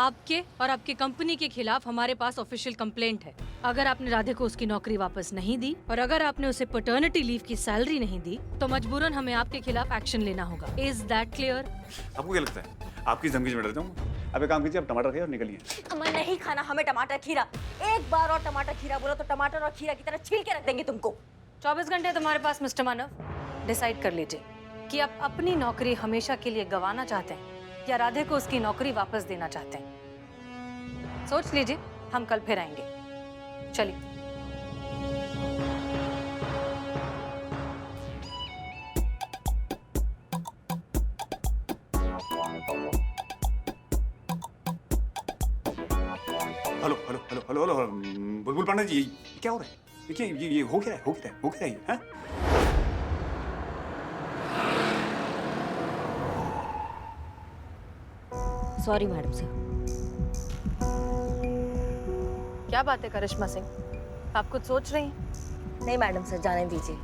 आपके और आपकी कंपनी के खिलाफ हमारे पास ऑफिशियल कंप्लेंट है। अगर आपने राधे को उसकी नौकरी वापस नहीं दी और अगर आपने उसे पैटर्निटी लीव की सैलरी नहीं दी तो मजबूरन हमें आपके खिलाफ एक्शन लेना होगा। Is that clear? आपको क्या लगता है आपकी धमकी में डर जाऊंगा? अब एक काम कीजिए, आप टमाटर खाइए और निकलिए। हमें नहीं खाना, हमें टमाटर खीरा। एक बार और टमाटर खीरा बोला तो टमाटर और खीरा की तरह छील के रख देंगे तुमको। 24 घंटे तुम्हारे पास मिस्टर मानव। डिसाइड कर लीजिए कि आप अपनी नौकरी हमेशा के लिए गंवाना चाहते हैं या राधे को उसकी नौकरी वापस देना चाहते हैं। सोच लीजिए, हम कल फिर आएंगे। चलिए। Hello hello hello hello hello बुलबुल पांडे जी, ये क्या हो रहा है? देखिए ये हो क्या रहा है, हो क्या रहा है, हो क्या रहा है, हाँ? Sorry madam sir. क्या बात है करिश्मा सिंह, आप कुछ सोच रही हैं? नहीं मैडम सर, जाने दीजिए।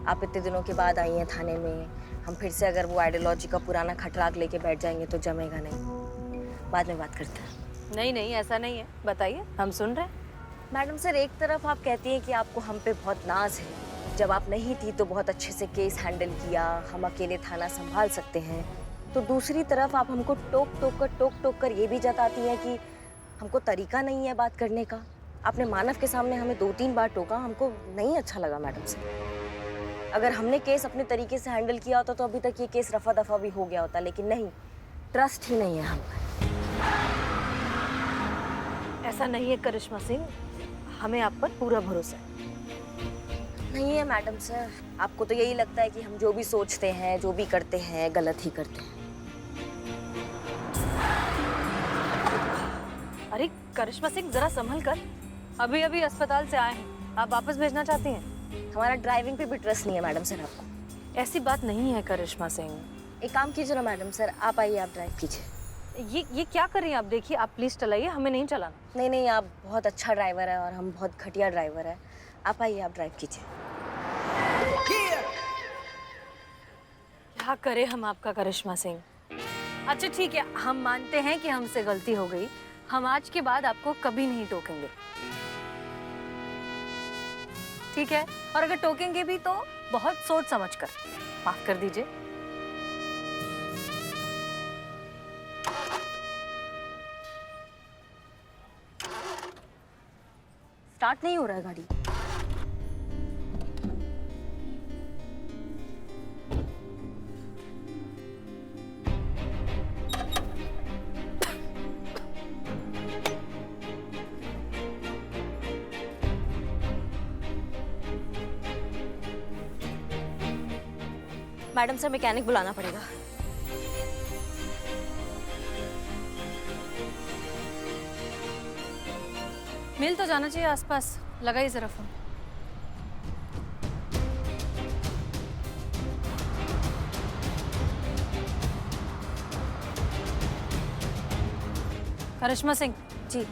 आप इतने दिनों के बाद आई हैं थाने में, हम फिर से अगर वो आइडियोलॉजी का पुराना खटराग लेके बैठ जाएंगे तो जमेगा नहीं। बाद में बात करते हैं। नहीं नहीं, ऐसा नहीं है, बताइए, हम सुन रहे हैं। मैडम सर, एक तरफ आप कहती हैं कि आपको हम पे बहुत नाज है, जब आप नहीं थी तो बहुत अच्छे से केस हैंडल किया, हम अकेले थाना संभाल सकते हैं, तो दूसरी तरफ आप हमको टोक कर ये भी जताती हैं कि हमको तरीका नहीं है बात करने का। आपने मानव के सामने हमें 2-3 बार टोका, हमको नहीं अच्छा लगा मैडम सर। अगर हमने केस अपने तरीके से हैंडल किया होता तो अभी तक ये केस रफा दफा भी हो गया होता, लेकिन नहीं, ट्रस्ट ही नहीं है हम पर। ऐसा नहीं है करिश्मा सिंह, हमें आप पर पूरा भरोसा है। नहीं है मैडम सर, आपको तो यही लगता है कि हम जो भी सोचते हैं, जो भी करते हैं, गलत ही करते हैं। अरे करिश्मा सिंह, जरा संभल कर, अभी अभी अस्पताल से आए हैं, आप वापस भेजना चाहती हैं? हमारा ड्राइविंग पे भी ट्रस्ट नहीं है मैडम सर आपको। ऐसी बात नहीं है करिश्मा सिंह। एक काम कीजिए ना मैडम सर, आप आइए, आप ड्राइव कीजिए। ये क्या कर रही हैं आप? देखिए, आप प्लीज चलाइए, हमें नहीं चलाना। नहीं नहीं, आप बहुत अच्छा ड्राइवर है और हम बहुत घटिया ड्राइवर है। आप आइए, आप ड्राइव कीजिए। क्या करें हम आपका करिश्मा सिंह। अच्छा ठीक है, हम मानते हैं कि हमसे गलती हो गई, हम आज के बाद आपको कभी नहीं टोकेंगे, ठीक है? और अगर टोकेंगे भी तो बहुत सोच समझ कर। माफ कर दीजिए। स्टार्ट नहीं हो रहा है गाड़ी। मैडम सर, मैकेनिक बुलाना पड़ेगा। मिल तो जाना चाहिए आसपास, लगाइए जरा फोन। करिश्मा सिंह जी।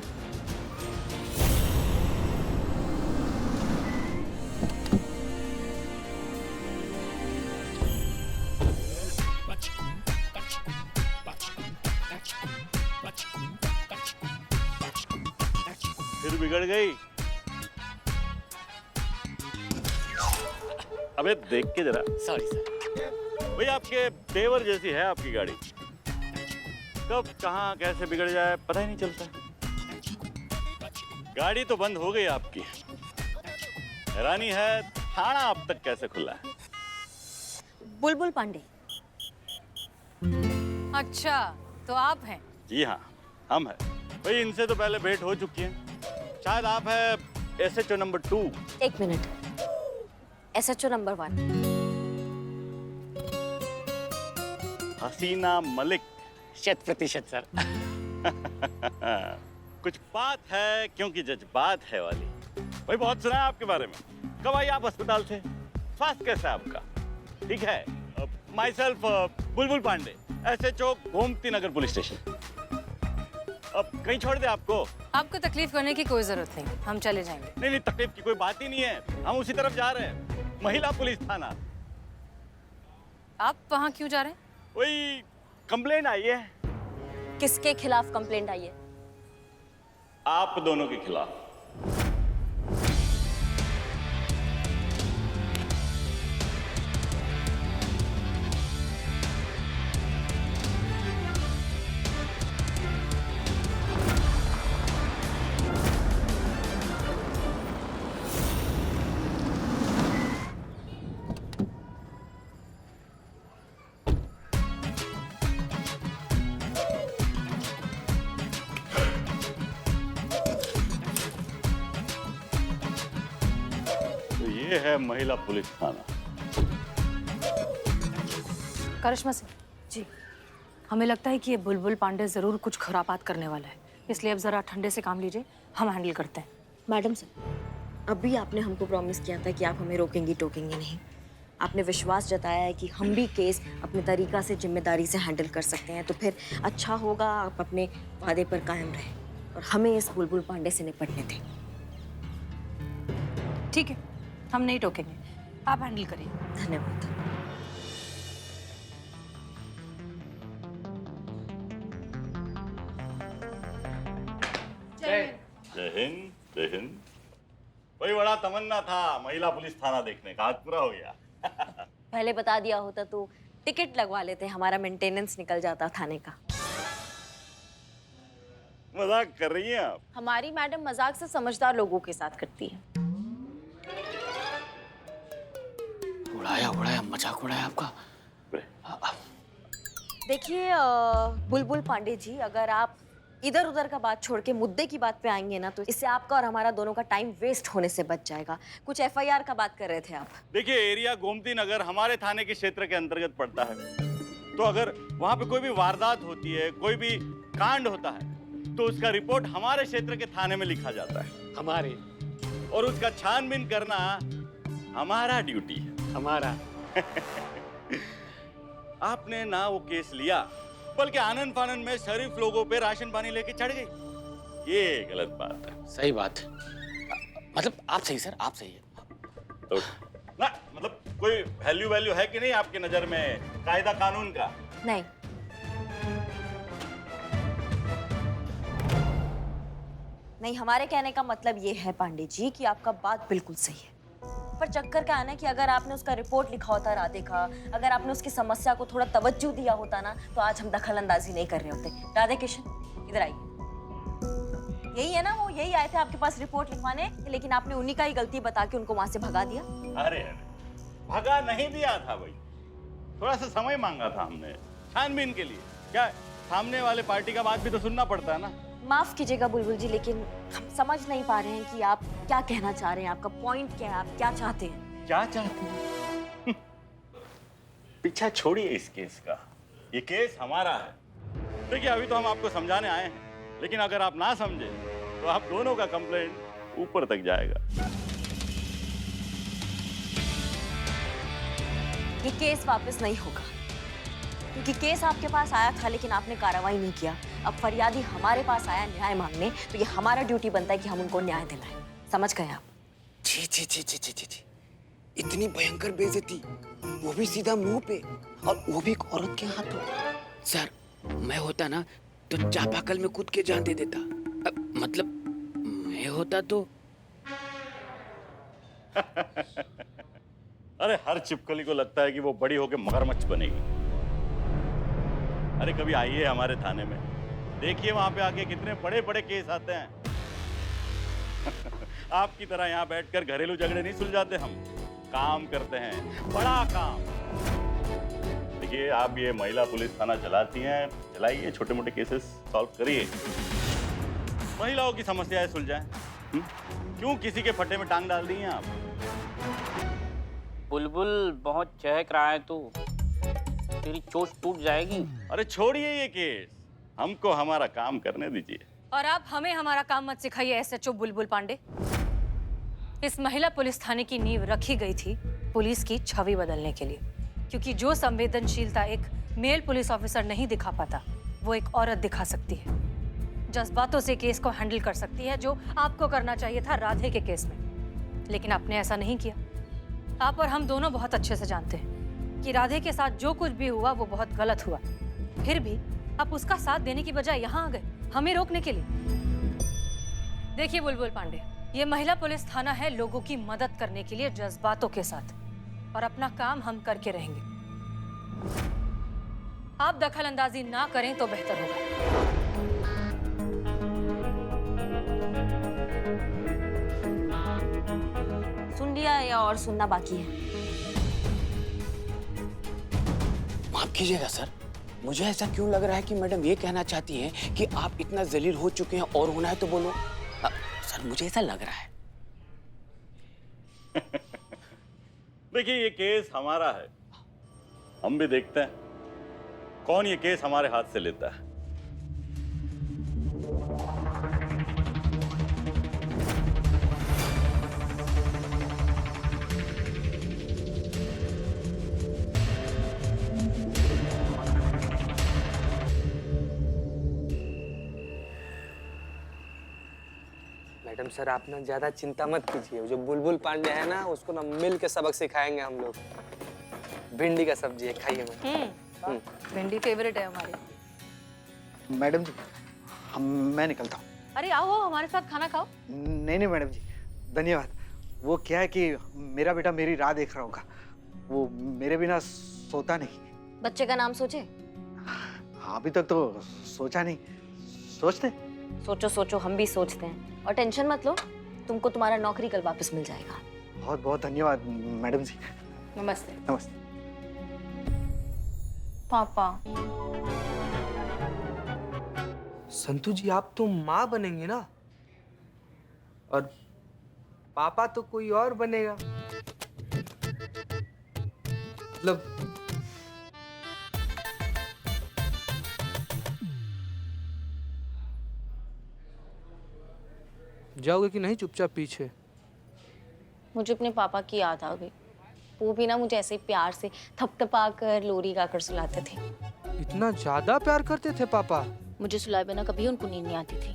फिर बिगड़ गई। अबे देख के जरा। Sorry sir. भाई आपके तेवर जैसी है आपकी गाड़ी, कब कहाँ कैसे बिगड़ जाए पता ही नहीं चलता। गाड़ी तो बंद हो गई आपकी, हैरानी है थाना अब तक कैसे खुला है। बुलबुल पांडे। अच्छा, तो आप हैं? जी हाँ, हम हैं। भाई इनसे तो पहले भेंट हो चुकी है, शायद आप है SHO नंबर 2। एक मिनट, SHO नंबर 1। हसीना मलिक। 100% सर। कुछ बात है क्योंकि जज्बात है वाली। भाई बहुत सुना है आपके बारे में। कब आई आप अस्पताल से? स्वास्थ्य कैसा है आपका? ठीक है। My self Bulbul Pandey, SHO Gomti Nagar police station. अब कहीं छोड़ दे आपको? आपको तकलीफ करने की कोई जरूरत नहीं, हम चले जाएंगे। नहीं नहीं, तकलीफ की कोई बात ही नहीं है, हम उसी तरफ जा रहे हैं, महिला पुलिस थाना। आप वहाँ क्यों जा रहे हैं? वही कंप्लेंट आई है। किसके खिलाफ कंप्लेंट आई है? आप दोनों के खिलाफ। तो ये है महिला पुलिस थाना। करिश्मा सिंह जी, हमें लगता है कि ये बुलबुल पांडे जरूर कुछ खुरापात करने वाला है, इसलिए अब जरा ठंडे से काम लीजिए, हम हैंडल करते हैं। मैडम सर, अभी आपने हमको प्रॉमिस किया था कि आप हमें रोकेंगी टोकेंगी नहीं। आपने विश्वास जताया है कि हम भी केस अपने तरीका से जिम्मेदारी से हैंडल कर सकते हैं, तो फिर अच्छा होगा आप अपने वादे पर कायम रहें और हमें इस बुलबुल पांडे से निपटने दें। ठीक है, हम नहीं टोकेंगे, आप हैंडल करिए। धन्यवाद। जय हिंद, जय हिंद। वही बड़ा तमन्ना था महिला पुलिस थाना देखने का, आज पूरा हो गया। पहले बता दिया होता तो टिकट लगवा लेते, हमारा मेंटेनेंस निकल जाता थाने का। मजाक कर रही हैं आप? हमारी मैडम मजाक से समझदार लोगों के साथ करती है। उड़ाया मजाक उड़ाया आपका। देखिए बुलबुल पांडे जी, अगर आप इधर उधर का बात छोड़ के मुद्दे की बात पे आएंगे ना, तो इससे आपका और हमारा दोनों का टाइम वेस्ट होने से बच जाएगा। कुछ FIR का बात कर रहे थे आप। देखिए, एरिया गोमती नगर हमारे थाने के क्षेत्र के अंतर्गत पड़ता है, तो अगर वहाँ पे कोई भी वारदात होती है, कोई भी कांड होता है, तो उसका रिपोर्ट हमारे क्षेत्र के थाने में लिखा जाता है। हमारे और उसका छानबीन करना हमारा ड्यूटी है। हमारा आपने ना वो केस लिया, बल्कि आनन फानन में शरीफ लोगों पे राशन पानी लेके चढ़ गई। ये गलत बात है। सही बात। मतलब आप सही सर, आप सही है। तो ना मतलब कोई वैल्यू है कि नहीं आपकी नजर में कायदा कानून का? नहीं, नहीं, हमारे कहने का मतलब ये है पांडे जी कि आपका बात बिल्कुल सही है, पर चक्कर क्या है ना कि अगर आपने उसका रिपोर्ट लिखा होता राधे का, अगर आपने उसकी समस्या को थोड़ा तवज्जो दिया होता ना, तो आज हम दखल अंदाजी नहीं कर रहे होते। राधे किशन, इधर आइए। यही है ना, वो यही आए थे आपके पास रिपोर्ट लिखवाने, लेकिन आपने उन्हीं का ही गलती बता के उनको वहां से भगा दिया। अरे भगा नहीं दिया था भाई, थोड़ा सा समय मांगा था हमने छानबीन के लिए। क्या सामने वाले पार्टी का बात भी तो सुनना पड़ता है ना। माफ कीजिएगा बुलबुल जी, लेकिन हम समझ नहीं पा रहे हैं कि आप क्या कहना चाह रहे हैं, आपका पॉइंट क्या है, आप क्या चाहते हैं? क्या चाहते हैं? पीछा छोड़िए इस केस का, ये केस हमारा है। देखिए, अभी तो हम आपको समझाने आए हैं, लेकिन अगर आप ना समझे तो आप दोनों का कंप्लेंट ऊपर तक जाएगा। ये केस वापस नहीं होगा, क्योंकि केस आपके पास आया था लेकिन आपने कार्रवाई नहीं किया। अब फरियादी हमारे पास आया न्याय मांगने, तो ये हमारा ड्यूटी बनता है कि हम उनको न्याय दिलाएं। समझ गए आप? छी छी छी छी छी छी छी, इतनी भयंकर बेइज्जती, वो भी सीधा मुंह पे, और वो भी एक औरत के हाथों। सर, मैं होता ना तो चापाकल में कूद के जान दे देता। मतलब मैं होता तो अरे हर चिपकली को लगता है कि वो बड़ी होकर मगरमच्छ बनेगी। अरे कभी आइए हमारे थाने में, देखिए वहां पे आके कितने बड़े बड़े केस आते हैं। आपकी तरह यहाँ बैठकर घरेलू झगड़े नहीं सुलझाते हम, काम करते हैं, बड़ा काम। देखिए, आप ये महिला पुलिस थाना चलाती हैं, चलाइए, छोटे मोटे केसेस सॉल्व करिए, महिलाओं की समस्याएं सुलझाएं। क्यों किसी के फट्टे में टांग डाल दी हैं आप? बुलबुल बहुत चहक रहा है, तो तेरी चोट टूट जाएगी। अरे छोड़िए ये केस, हमको हमारा काम करने दीजिए। और आप हमें हमारा काम मत सिखाइए SHO बुलबुल पांडे। इस महिला पुलिस थाने की नींव रखी गई थी पुलिस की छवि बदलने के लिए, क्योंकि जो संवेदनशीलता एक मेल पुलिस ऑफिसर नहीं दिखा पाता, वो एक औरत दिखा सकती है। जज्बातों से केस को हैंडल कर सकती है, जो आपको करना चाहिए था राधे के केस में, लेकिन आपने ऐसा नहीं किया। आप और हम दोनों बहुत अच्छे से जानते हैं कि राधे के साथ जो कुछ भी हुआ वो बहुत गलत हुआ, फिर भी आप उसका साथ देने की बजाय यहाँ आ गए हमें रोकने के लिए। देखिए बुलबुल पांडे, ये महिला पुलिस थाना है लोगों की मदद करने के लिए जज्बातों के साथ, और अपना काम हम करके रहेंगे। आप दखल अंदाजी ना करें तो बेहतर होगा। सुन लिया या और सुनना बाकी है? माफ कीजिएगा सर, मुझे ऐसा क्यों लग रहा है कि मैडम ये कहना चाहती हैं कि आप इतना जलील हो चुके हैं और होना है तो बोलो। सर मुझे ऐसा लग रहा है। देखिए ये केस हमारा है, हम भी देखते हैं कौन ये केस हमारे हाथ से लेता है। मैडम सर आप ना ज्यादा चिंता मत कीजिए, जो बुलबुल पांडे है ना उसको ना मिल के सबक सिखाएंगे हम लोग। भिंडी का सब्जी है, खाइए मैम। भिंडी फेवरेट है हमारी। मैडम जी मैं निकलता हूँ। अरे आओ आओ, हमारे साथ खाना खाओ। नहीं मैडम जी, धन्यवाद। वो क्या है कि मेरा बेटा मेरी राह देख रहा होगा, वो मेरे बिना सोता नहीं। बच्चे का नाम सोचे? अभी तक तो सोचा नहीं, सोचते। सोचो सोचो, हम भी सोचते हैं। और टेंशन मत लो, तुमको तुम्हारा नौकरी कल वापस मिल जाएगा। बहुत बहुत धन्यवाद मैडम जी। नमस्ते। नमस्ते। पापा संतू जी आप तो माँ बनेंगे ना, और पापा तो कोई और बनेगा। मतलब जाओगे कि नहीं चुपचाप पीछे? मुझे अपने पापा की याद आ गई। वो भी ना मुझे ऐसे ही प्यार से थपथपा कर लोरी गाकर सुलाते थे। इतना ज्यादा प्यार करते थे पापा? मुझे सुलाए बिना कभी उनको नींद नहीं आती थी।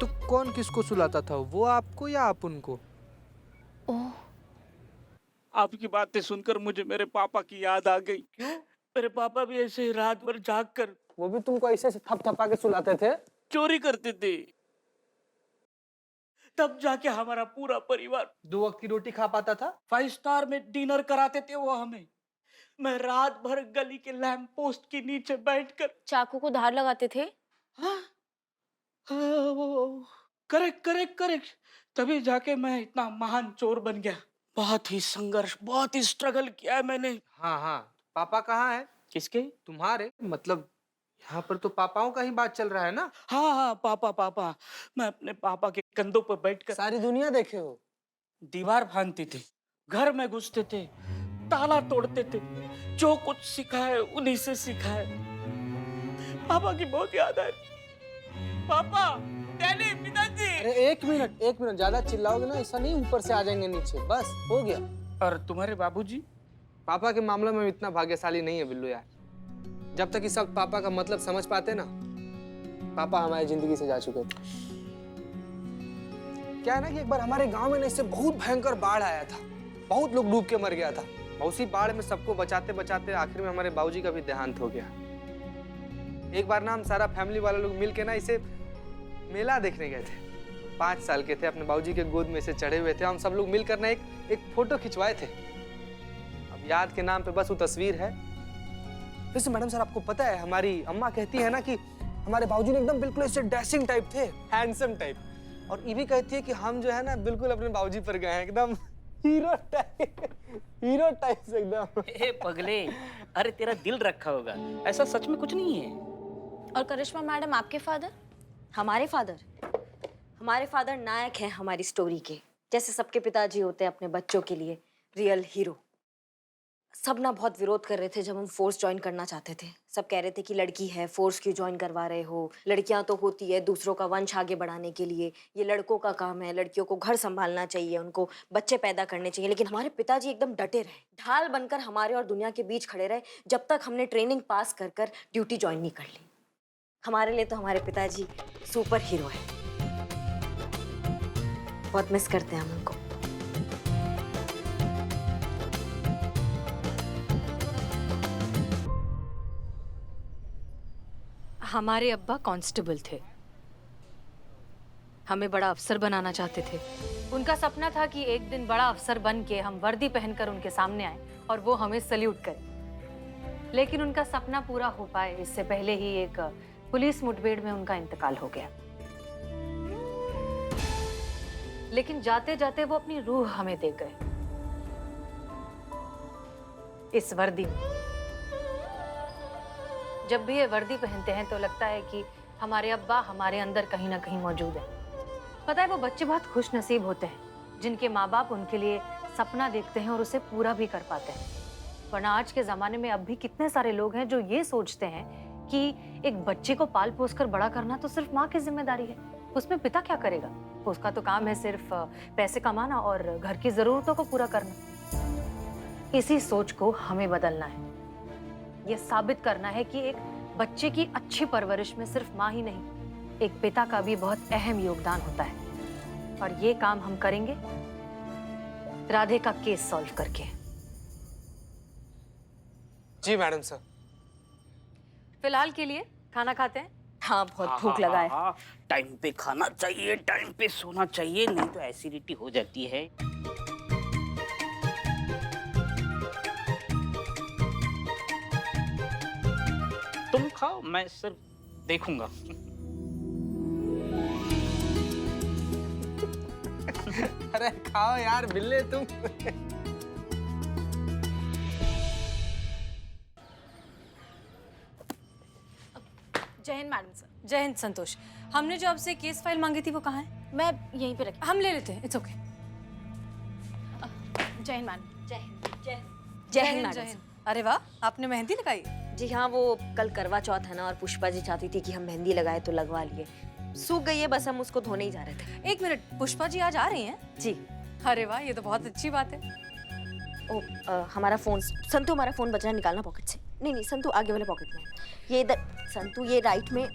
तो कौन किसको सुलाता था, वो आपको या आप उनको? ओह, आपकी बातें सुनकर मुझे मेरे पापा की याद आ गई। क्यों? मेरे पापा भी ऐसे ही रात भर जाग कर वो भी तुमको ऐसे थपथपा के सुलाते थे? चोरी करते थे, तब जाके हमारा पूरा परिवार 2 वक्त की रोटी खा पाता था? 5 स्टार में डिनर कराते थे वो हमें। मैं रात भर गली के लैंप पोस्ट के नीचे बैठकर चाकू को धार लगाते थे? हाँ करेक्ट करेक्ट करेक्ट, तभी जाके मैं इतना महान चोर बन गया। बहुत ही संघर्ष, बहुत ही स्ट्रगल किया है मैंने। हाँ हाँ, पापा कहाँ है? किसके? तुम्हारे। मतलब यहाँ पर तो पापाओं का ही बात चल रहा है ना? हाँ हाँ पापा पापा, मैं अपने पापा के कंधों पर बैठकर सारी दुनिया देखे हो। दीवार फांदते थे, घर में घुसते थे, ताला तोड़ते थे, जो कुछ सीखा है उन्हीं से सीखा है। पापा की बहुत याद है। पापा, डैडी, पिताजी। अरे एक मिनट ज्यादा चिल्लाओगे ना ऐसा नहीं, ऊपर से आ जाएंगे नीचे, बस हो गया। और तुम्हारे बाबूजी? पापा के मामले में इतना भाग्यशाली नहीं है बिल्लू यार। जब तक इस वक्त पापा का मतलब समझ पाते ना, पापा हमारी जिंदगी से जा चुके थे। क्या है ना कि एक बार हमारे गांव में ना इससे बहुत भयंकर बाढ़ आया था, बहुत लोग डूब के मर गया था। उसी बाढ़ में सबको बचाते बचाते आखिर में हमारे बाबूजी का भी देहांत हो गया। एक बार ना हम सारा फैमिली वाले लोग मिल के ना इसे मेला देखने गए थे। 5 साल के थे, अपने बाबूजी के गोद में से चढ़े हुए थे। हम सब लोग मिलकर ना एक फोटो खिंचवाए थे। अब याद के नाम पे बस वो तस्वीर है। वैसे मैडम सर आपको पता है, हमारी अम्मा कहती है ना कि हमारे बाबूजी ने एकदम बिल्कुल ऐसे डैशिंग टाइप थे, हैंडसम टाइप। और ये भी कहती है कि हम जो है ना बिल्कुल अपने बाबूजी पर गए हैं, एकदम हीरो टाइप से एकदम। ए पगले, अरे तेरा दिल रखा होगा, ऐसा सच में कुछ नहीं है। और करिश्मा मैडम आपके फादर? हमारे फादर नायक हैं हमारी स्टोरी के। जैसे सबके पिताजी होते हैं अपने बच्चों के लिए रियल हीरो। सब ना बहुत विरोध कर रहे थे जब हम फोर्स ज्वाइन करना चाहते थे। सब कह रहे थे कि लड़की है, फोर्स क्यों ज्वाइन करवा रहे हो, लड़कियां तो होती है दूसरों का वंश आगे बढ़ाने के लिए, ये लड़कों का काम है, लड़कियों को घर संभालना चाहिए, उनको बच्चे पैदा करने चाहिए। लेकिन हमारे पिताजी एकदम डटे रहे, ढाल बनकर हमारे और दुनिया के बीच खड़े रहे, जब तक हमने ट्रेनिंग पास कर कर ड्यूटी ज्वाइन नहीं कर ली। हमारे लिए तो हमारे पिताजी सुपर हीरो है। बहुत मिस करते हैं हम उनको। हमारे अब्बा कांस्टेबल थे, हमें बड़ा अफसर बनाना चाहते थे। उनका सपना था कि एक दिन बड़ा अफसर बन के हम वर्दी पहनकर उनके सामने आए और वो हमें सल्यूट करें। लेकिन उनका सपना पूरा हो पाए इससे पहले ही एक पुलिस मुठभेड़ में उनका इंतकाल हो गया। लेकिन जाते जाते वो अपनी रूह हमें दे गए, इस वर्दी में। जब भी ये वर्दी पहनते हैं तो लगता है कि हमारे अब्बा हमारे अंदर कहीं ना कहीं मौजूद है। पता है, वो बच्चे बहुत खुश नसीब होते हैं जिनके माँ बाप उनके लिए सपना देखते हैं और उसे पूरा भी कर पाते हैं। वरना आज के ज़माने में अब भी कितने सारे लोग हैं जो ये सोचते हैं कि एक बच्चे को पाल पोस कर बड़ा करना तो सिर्फ माँ की जिम्मेदारी है, उसमें पिता क्या करेगा? उसका तो काम है सिर्फ पैसे कमाना और घर की ज़रूरतों को पूरा करना। इसी सोच को हमें बदलना है। ये साबित करना है कि एक बच्चे की अच्छी परवरिश में सिर्फ माँ ही नहीं, एक पिता का भी बहुत अहम योगदान होता है। और ये काम हम करेंगे राधे का केस सॉल्व करके। जी मैडम सर। फिलहाल के लिए खाना खाते हैं। हाँ, बहुत भूख लगा है। टाइम पे खाना चाहिए, टाइम पे सोना चाहिए, नहीं तो एसिडिटी हो जाती है। तुम खाओ, मैं सिर्फ देखूंगा। अरे खाओ यार बिल्ले तुम। जय हिंद मैडम सर। जय हिंद संतोष। हमने जो आपसे केस फाइल मांगी थी वो कहाँ है? मैं यहीं पे रखी। हम ले लेते हैं, इट्स ओके। जय हिंद मैडम। जय हिंद। जय हिंद जय मैडम हिंद। अरे वाह, आपने मेहंदी लगाई? जी हाँ, वो कल करवा चौथ है ना, और पुष्पा जी चाहती थी कि हम मेहंदी लगाए तो लगवा लिए। सूख गई है, बस हम उसको धोने ही जा रहे थे। एक मिनट, पुष्पा जी आज आ रही हैं? जी। अरे वाह, ये तो बहुत अच्छी बात है। हमारा फोन, संतू हमारा फोन बचा है, निकालना पॉकेट से। नहीं नहीं संतू, आगे वाले पॉकेट में। ये इधर संतू, ये राइट में।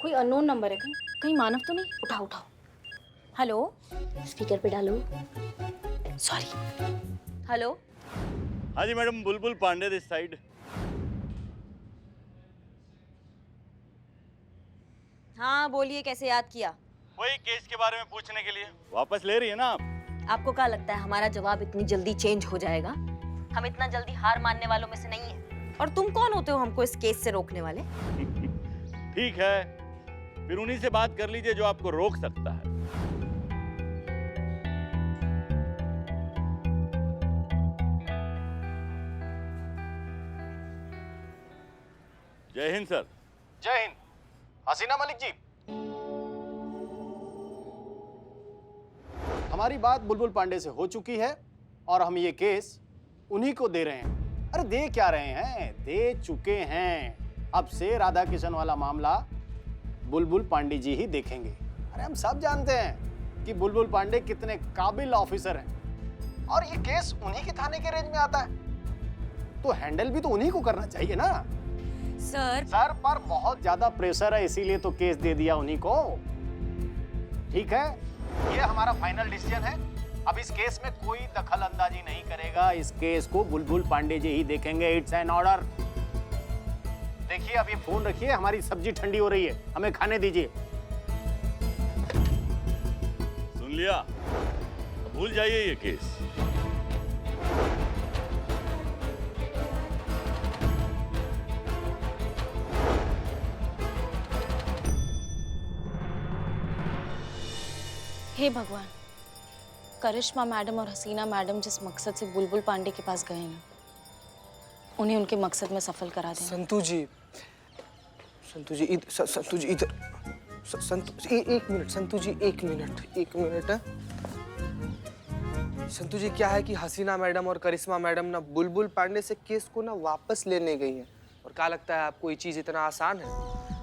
कोई अननोन नंबर है, कहीं कहीं मानव तो नहीं? उठाओ उठाओ, हेलो, स्पीकर पे डालो। सॉरी। हेलो। हाँ जी madam, Bulbul Pandey this side. हाँ बोलिए, कैसे याद किया? वही केस के बारे में पूछने के लिए। वापस ले रही है ना आप? आपको क्या लगता है हमारा जवाब इतनी जल्दी चेंज हो जाएगा? हम इतना जल्दी हार मानने वालों में से नहीं है। और तुम कौन होते हो हमको इस केस से रोकने वाले? ठीक है, फिर उन्हीं से बात कर लीजिए जो आपको रोक सकता है। जय हिंद सर। जय हिंद। हसीना मलिक जी, हमारी बात बुलबुल पांडे से हो चुकी है और हम ये केस उन्हीं को दे रहे हैं। अरे दे क्या रहे हैं, दे चुके हैं। अब से राधा किशन वाला मामला बुलबुल पांडे जी ही देखेंगे। अरे हम सब जानते हैं कि बुलबुल पांडे कितने काबिल ऑफिसर हैं और ये केस उन्हीं के थाने के रेंज में आता है, तो हैंडल भी तो उन्हीं को करना चाहिए ना। सर पर बहुत ज्यादा प्रेशर है, इसीलिए तो केस दे दिया उन्हीं को। ठीक है, ये हमारा फाइनल डिसीजन है। अब इस केस में कोई दखल अंदाजी नहीं करेगा। इस केस को बुलबुल पांडे जी ही देखेंगे। It's an order. देखिए, अब ये फोन रखिए, हमारी सब्जी ठंडी हो रही है, हमें खाने दीजिए। सुन लिया, भूल जाइए ये केस। हे भगवान, करिश्मा मैडम और हसीना मैडम जिस मकसद से बुलबुल पांडे के पास गए ना, उन्हें उनके मकसद में सफल करा देना। संतू जी इधर, संतू जी इधर, एक मिनट संतू जी, एक मिनट। संतू जी, क्या है कि हसीना मैडम और करिश्मा मैडम ना बुलबुल पांडे से केस को ना वापस लेने गई हैं। और क्या लगता है आपको ये चीज इतना आसान है?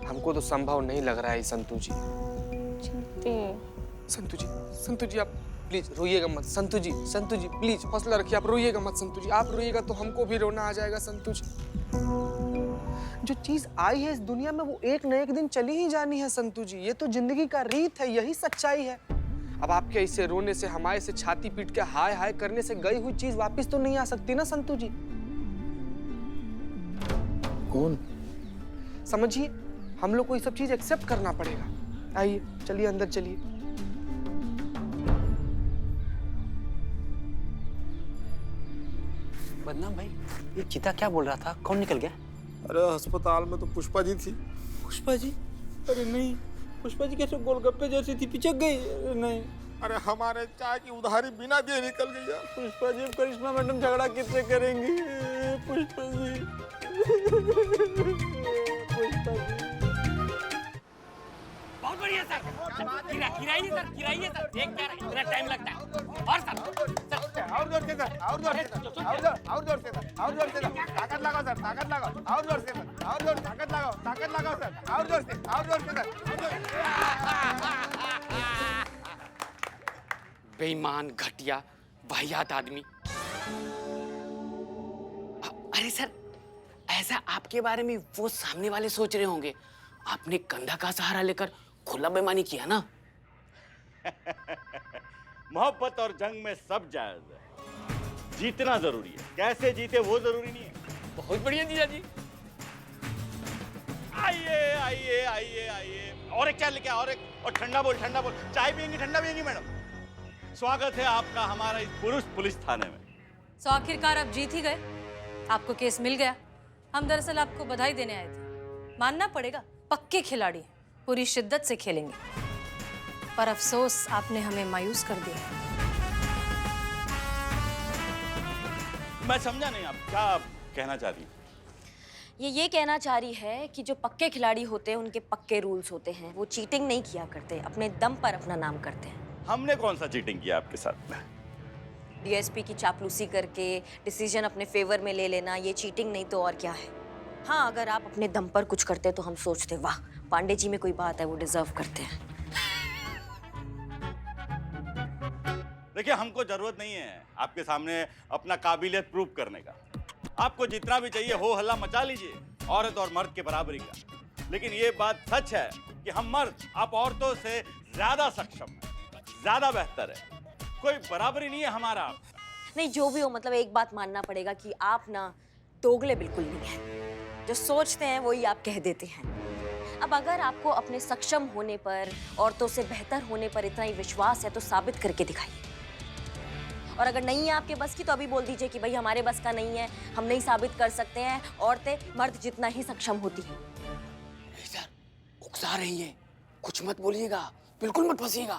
हमको तो संभव नहीं लग रहा है संतू जी। संतू जी आप प्लीज रोइएगा मत। संतू जी प्लीज हौसला रखिए, आप रोइएगा मत। संतू जी, आप रोइएगा तो हमको भी रोना आ जाएगा। संतू जी, जो चीज आई है इस दुनिया में वो एक न एक दिन चली ही जानी है। संतू जी, ये तो जिंदगी का रीत है, यही सच्चाई है। अब आपके ऐसे रोने से, हमारे से छाती पीट के हाय हाय करने से गई हुई चीज वापस तो नहीं आ सकती ना संतू जी। सुकून। समझिए, हम लोग को ये सब चीज एक्सेप्ट करना पड़ेगा। आइए, चलिए अंदर चलिए। बदनाम भाई, ये चीता क्या बोल रहा था? कौन निकल गया? अरे अस्पताल में तो पुष्पा जी थी। पुष्पा जी? अरे नहीं, पुष्पा जी कैसे गोलगप्पे जैसी थी, पिचक गई? नहीं। अरे हमारे चाय की उधारी बिना दिए निकल गई यार। पुष्पा जी, करिश्मा मैडम झगड़ा किससे करेंगी? पुष्पा जी, पुष्पा जी। बहुत बढ़िया सर। गिराइए सर, गिराइए सर। देख क्या रहा, इतना टाइम लगता है। और सर, और जोर से सर, और जोर से, और जोर से सर, और जोर से सर। ताकत लगाओ सर, ताकत लगाओ। और जोर से सर, और जोर, ताकत लगाओ सर। और जोर से, और जोर से सर। बेईमान, घटिया, वाहियात आदमी। अरे सर, ऐसा आपके बारे में वो सामने वाले सोच रहे होंगे। आपने कंधा का सहारा लेकर खुला बेईमानी किया ना। मोहब्बत और जंग में सब जायज है। जीतना जरूरी है, कैसे जीते वो जरूरी नहीं है। बहुत बढ़िया जीजा जी। आइए आइए आइए आइए। और एक चाय लेके आओ, और ठंडा बोल, ठंडा बोल। चाय पियेंगी, ठंडा पियेंगी मैडम? स्वागत है आपका हमारा इस पुरुष पुलिस थाने में। सो आखिरकार आप जीत ही गए, आपको केस मिल गया। हम दरअसल आपको बधाई देने आए थे। मानना पड़ेगा, पक्के खिलाड़ी, पूरी शिद्दत से खेलेंगे, पर अफसोस आपने हमें मायूस कर दिया। मैं समझा नहीं, आप क्या कहना चाह रही हैं? ये कहना चाह रही है कि जो पक्के खिलाड़ी होते हैं उनके पक्के रूल्स होते हैं। वो चीटिंग नहीं किया करते, अपने दम पर अपना नाम करते हैं। हमने कौन सा चीटिंग किया आपके साथ में? डीएसपी की चापलूसी करके डिसीजन अपने फेवर में ले लेना, ये चीटिंग नहीं तो और क्या है। हाँ, अगर आप अपने दम पर कुछ करते तो हम सोचते वाह, पांडे जी में कोई बात है, वो डिजर्व करते हैं। देखिए, हमको जरूरत नहीं है आपके सामने अपना काबिलियत प्रूव करने का। आपको जितना भी चाहिए हो हल्ला मचा लीजिए, औरत और मर्द के बराबरी का। लेकिन ये बात सच है कि हम मर्द आप औरतों से ज्यादा सक्षम हैं, ज्यादा बेहतर है। कोई बराबरी नहीं है हमारा। नहीं, जो भी हो, मतलब एक बात मानना पड़ेगा कि आप ना दोगले बिल्कुल नहीं हैं। जो सोचते हैं वही आप कह देते हैं। अब अगर आपको अपने सक्षम होने पर, औरतों से बेहतर होने पर इतना ही विश्वास है तो साबित करके दिखाइए। और अगर नहीं है आपके बस की तो अभी बोल दीजिए कि भाई हमारे बस का नहीं है, हम नहीं साबित कर सकते हैं। औरतें मर्द जितना ही सक्षम होती हैं। सर, उकसा रही हैं, कुछ मत बोलिएगा, बिल्कुल मत फंसिएगा।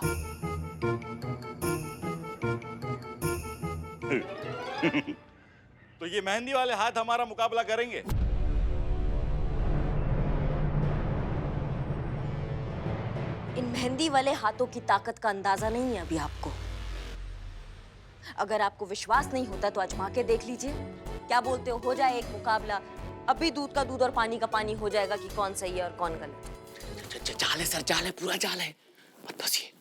तो ये मेहंदी वाले हाथ हमारा मुकाबला करेंगे? इन मेहंदी वाले हाथों की ताकत का अंदाजा नहीं है अभी आपको। अगर आपको विश्वास नहीं होता तो आजमा के देख लीजिए। क्या बोलते हो जाए एक मुकाबला? अभी दूध का दूध और पानी का पानी हो जाएगा कि कौन सही है और कौन गलत। जाल है सर, जाल है, पूरा जाल है, मत फंसिए।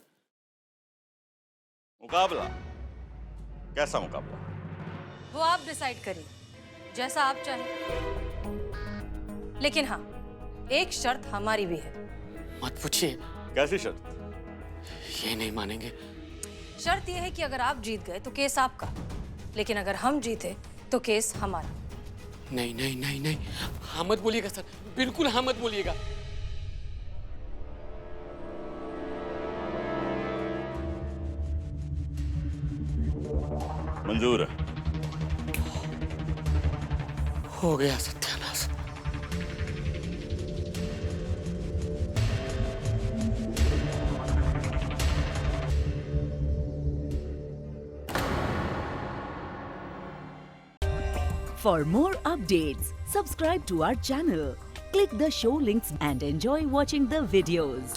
मुकाबला? कैसा मुकाबला? वो आप डिसाइड करिए, जैसा आप चाहें। लेकिन हाँ, एक शर्त हमारी भी है। मत पूछिए। कैसी शर्त? ये नहीं मानेंगे। शर्त यह है कि अगर आप जीत गए तो केस आपका, लेकिन अगर हम जीते तो केस हमारा। नहीं नहीं नहीं नहीं, हाँ मत बोलिएगा सर, बिल्कुल हाँ मत बोलिएगा। मंजूर है। हो गया सत्यानाश। For more updates, subscribe to our channel, click the show links and enjoy watching the videos.